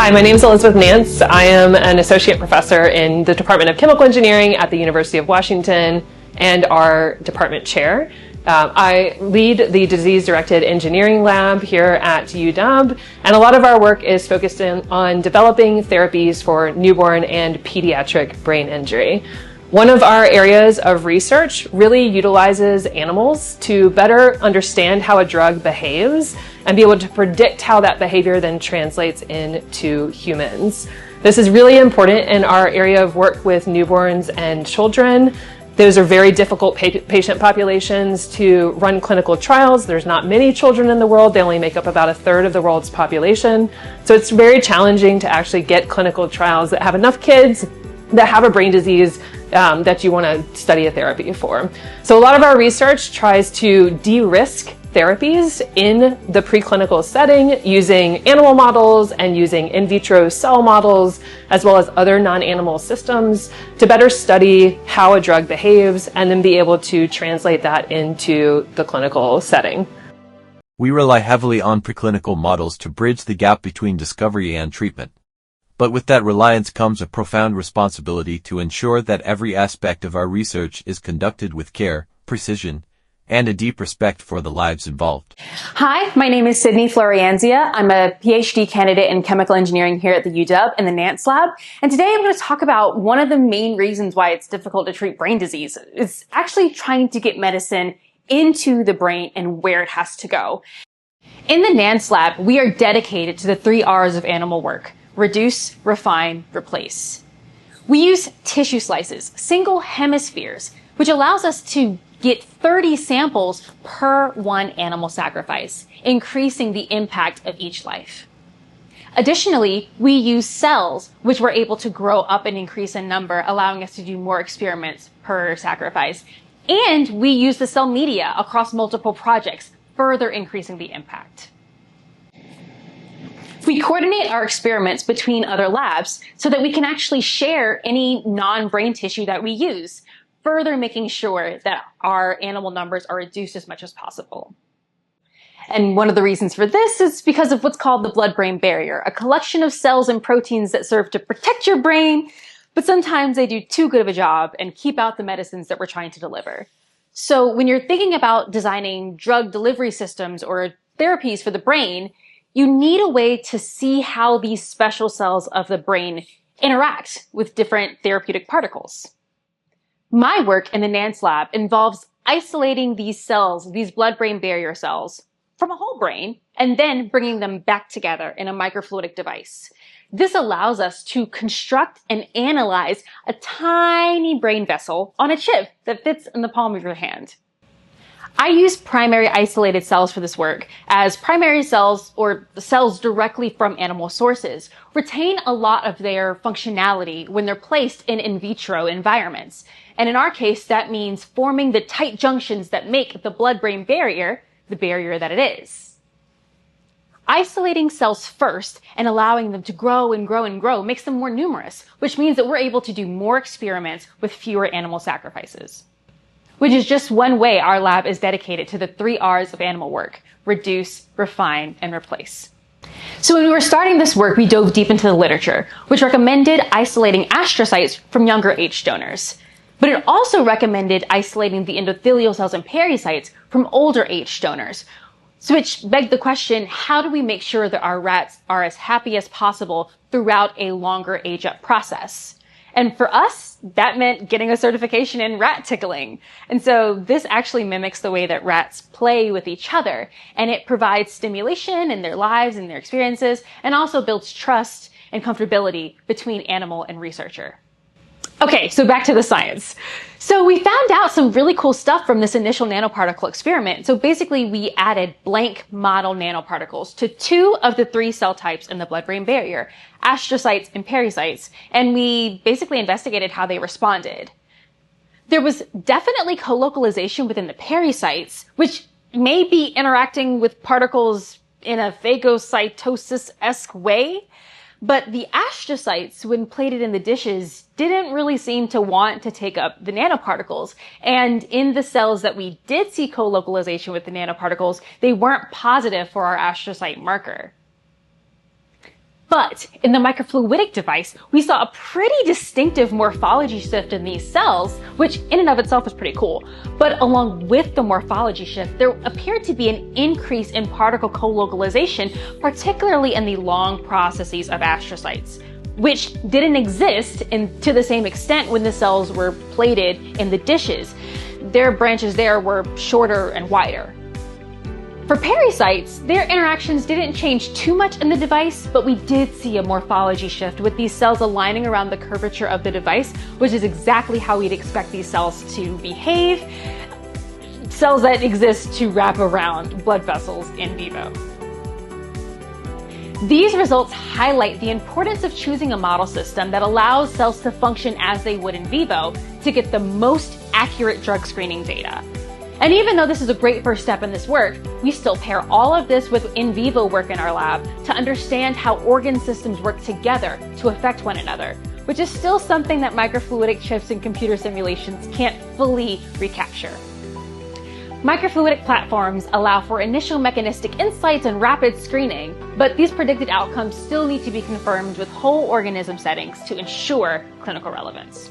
Hi, my name is Elizabeth Nance. I am an associate professor in the Department of Chemical Engineering at the University of Washington and our department chair. I lead the disease-directed engineering lab here at UW, and a lot of our work is focused on developing therapies for newborn and pediatric brain injury. One of our areas of research really utilizes animals to better understand how a drug behaves and be able to predict how that behavior then translates into humans. This is really important in our area of work with newborns and children. Those are very difficult patient populations to run clinical trials. There's not many children in the world. They only make up about a third of the world's population. So it's very challenging to actually get clinical trials that have enough kids that have a brain disease that you want to study a therapy for. So a lot of our research tries to de-risk therapies in the preclinical setting using animal models and using in vitro cell models, as well as other non-animal systems to better study how a drug behaves and then be able to translate that into the clinical setting. We rely heavily on preclinical models to bridge the gap between discovery and treatment. But with that reliance comes a profound responsibility to ensure that every aspect of our research is conducted with care, precision, and a deep respect for the lives involved. Hi, my name is Sydney Florianzia. I'm a PhD candidate in chemical engineering here at the UW in the Nance Lab. And today I'm going to talk about one of the main reasons why it's difficult to treat brain disease. It's actually trying to get medicine into the brain and where it has to go. In the Nance Lab, we are dedicated to the 3 R's of animal work: reduce, refine, replace. We use tissue slices, single hemispheres, which allows us to get 30 samples per one animal sacrifice, increasing the impact of each life. Additionally, we use cells, which we're able to grow up and increase in number, allowing us to do more experiments per sacrifice. And we use the cell media across multiple projects, further increasing the impact. We coordinate our experiments between other labs so that we can actually share any non-brain tissue that we use, further making sure that our animal numbers are reduced as much as possible. And one of the reasons for this is because of what's called the blood-brain barrier, a collection of cells and proteins that serve to protect your brain, but sometimes they do too good of a job and keep out the medicines that we're trying to deliver. So when you're thinking about designing drug delivery systems or therapies for the brain, you need a way to see how these special cells of the brain interact with different therapeutic particles. My work in the Nance Lab involves isolating these cells, these blood-brain barrier cells, from a whole brain, and then bringing them back together in a microfluidic device. This allows us to construct and analyze a tiny brain vessel on a chip that fits in the palm of your hand. I use primary isolated cells for this work, as primary cells, or cells directly from animal sources, retain a lot of their functionality when they're placed in vitro environments. And in our case, that means forming the tight junctions that make the blood-brain barrier the barrier that it is. Isolating cells first and allowing them to grow and grow and grow makes them more numerous, which means that we're able to do more experiments with fewer animal sacrifices. Which is just one way our lab is dedicated to the 3 R's of animal work: reduce, refine, and replace. So when we were starting this work, we dove deep into the literature, which recommended isolating astrocytes from younger age donors. But it also recommended isolating the endothelial cells and pericytes from older age donors. So which begged the question, how do we make sure that our rats are as happy as possible throughout a longer age-up process? And for us, that meant getting a certification in rat tickling. And so this actually mimics the way that rats play with each other. And it provides stimulation in their lives and their experiences, and also builds trust and comfortability between animal and researcher. Okay, so back to the science. So we found out some really cool stuff from this initial nanoparticle experiment. So basically we added blank model nanoparticles to 2 of the 3 cell types in the blood-brain barrier, astrocytes and pericytes, and we basically investigated how they responded. There was definitely colocalization within the pericytes, which may be interacting with particles in a phagocytosis-esque way. But the astrocytes, when plated in the dishes, didn't really seem to want to take up the nanoparticles. And in the cells that we did see co-localization with the nanoparticles, they weren't positive for our astrocyte marker. But in the microfluidic device, we saw a pretty distinctive morphology shift in these cells, which in and of itself is pretty cool. But along with the morphology shift, there appeared to be an increase in particle co-localization, particularly in the long processes of astrocytes, which didn't exist to the same extent when the cells were plated in the dishes. Their branches there were shorter and wider. For pericytes, their interactions didn't change too much in the device, but we did see a morphology shift with these cells aligning around the curvature of the device, which is exactly how we'd expect these cells to behave. Cells that exist to wrap around blood vessels in vivo. These results highlight the importance of choosing a model system that allows cells to function as they would in vivo to get the most accurate drug screening data. And even though this is a great first step in this work, we still pair all of this with in vivo work in our lab to understand how organ systems work together to affect one another, which is still something that microfluidic chips and computer simulations can't fully recapture. Microfluidic platforms allow for initial mechanistic insights and rapid screening, but these predicted outcomes still need to be confirmed with whole organism settings to ensure clinical relevance.